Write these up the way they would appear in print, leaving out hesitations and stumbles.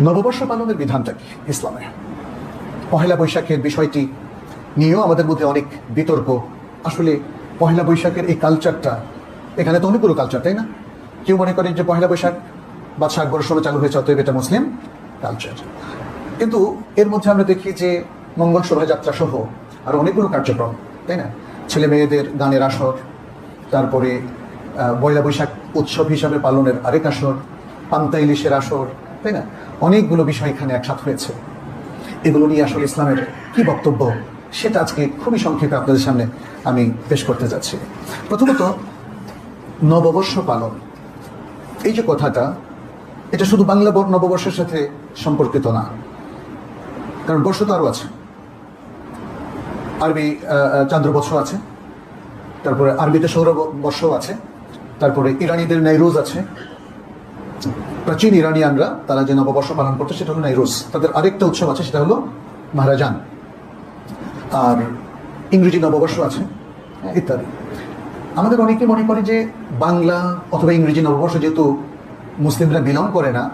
নববর্ষ পালনের বিধানটা কি ইসলামে? পহেলা বৈশাখের বিষয়টি নিয়েও আমাদের মধ্যে অনেক বিতর্ক। আসলে পহেলা বৈশাখের এই কালচারটা, এখানে তো অনেকগুলো কালচার, তাই না? কেউ মনে করেন যে পহেলা বৈশাখ বাদশাহ আকবরের সময় চালু হয়েছে, অতএব এটা মুসলিম কালচার। কিন্তু এর মধ্যে আমরা দেখি যে মঙ্গল শোভাযাত্রা সহ আর অনেকগুলো কার্যক্রম, তাই না? ছেলে মেয়েদের গানের আসর, তারপরে পয়লা বৈশাখ উৎসব হিসাবে পালনের আরেক আসর, পান্তা ইলিশের আসর, তাই না? অনেকগুলো বিষয় এখানে একসাথ হয়েছে। এগুলো নিয়ে আসলে ইসলামের কি বক্তব্য সেটা আজকে খুবই সংক্ষেপে আপনাদের সামনে আমি পেশ করতে যাচ্ছি। প্রথমত, নববর্ষ পালন, এই যে কথাটা, এটা শুধু বাংলা নববর্ষের সাথে সম্পর্কিত না, কারণ বর্ষ তো আরও আছে। আরবি চান্দ্রবর্ষ আছে, তারপরে আরবিতে সৌরবর্ষও আছে, তারপরে ইরানিদের নাইরোজ আছে। প্রাচীন ইরানিয়ানরা তারা যে নববর্ষ পালন করতো সেটা হলো নাইরোজ। তাদের আরেকটা উৎসব আছে, সেটা হলো মহারাজান। আর ইংরেজি নববর্ষ আছে, ইত্যাদি। আমাদের অনেকে মনে করে যে বাংলা অথবা ইংরেজি নববর্ষ যেহেতু মুসলিমরা বিলং করে না,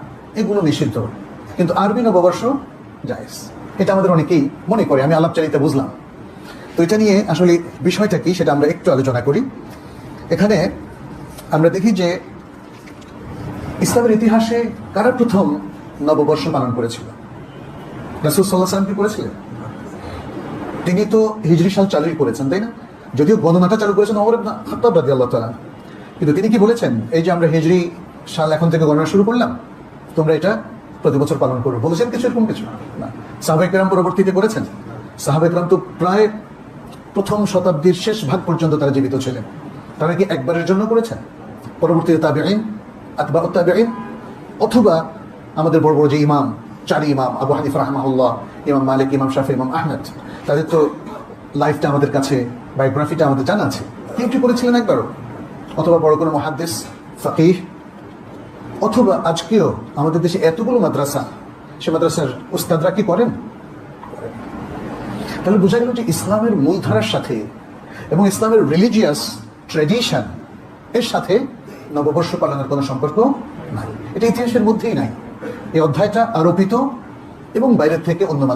এগুলো নিষিদ্ধ, কিন্তু আরবি নববর্ষ জায়েজ, এটা আমাদের অনেকেই মনে করে। আমি আলাপচারিতা বুঝলাম। তো এটা নিয়ে আসলে বিষয়টা কি সেটা আমরা একটু আলোচনা করি। এখানে আমরা দেখি যে ইসলামের ইতিহাসে কারা প্রথম নববর্ষ পালন করেছিল? রাসূল সাল্লাল্লাহু আলাইহি ওয়াসাল্লাম কি করেছিলেন? তিনি তো হিজরি সাল চালুই করেছেন, তাই না? যদিও গণনাটা চালু করেছেন ওমর ইবনে খাত্তাব রাদিয়াল্লাহু তাআলা, কিন্তু তিনি কি বলেছেন? এই যে আমরা হিজরি সাল এখন থেকে গণনা শুরু করলাম, তোমরা এটা প্রতি বছর পালন করো, বলেছেন কিছু এরকম কিছু না। সাহাবায়ে কেরাম পরবর্তীতে করেছেন। সাহাবায়ে কেরাম তো প্রায় প্রথম শতাব্দীর শেষ ভাগ পর্যন্ত তারা জীবিত ছিলেন। তারা কি একবারের জন্য করেছেন? পরবর্তীতে তাবেঈন, আতবাউত তাবেঈন, অথবা আমাদের বড় বড় যে ইমাম, চারি ইমাম, আবু হানিফা রাহমাহুল্লাহ, ইমাম মালিক, ইমাম শাফি, ইমাম আহমদ, তাদের তো লাইফটা আমাদের কাছে, বায়োগ্রাফিটা আমাদের জানা আছে। কেউ কি করেছিলেন একবারও? অথবা বড় কোনো মুহাদ্দিস, ফাকিহ, অথবা আজকেও আমাদের দেশে এতগুলো মাদ্রাসা, সে মাদ্রাসার উস্তাদরা কি করেন? তাহলে বোঝা গেল যে ইসলামের মূলধারার সাথে এবং ইসলামের রিলিজিয়াস ট্র্যাডিশন এর সাথে নববর্ষ পালনের কোনো সম্পর্ক নাই। এটা ইতিহাসের মধ্যেই নাই। এই অধ্যায়টা আরোপিত এবং বাইরের থেকে অন্য মানুষ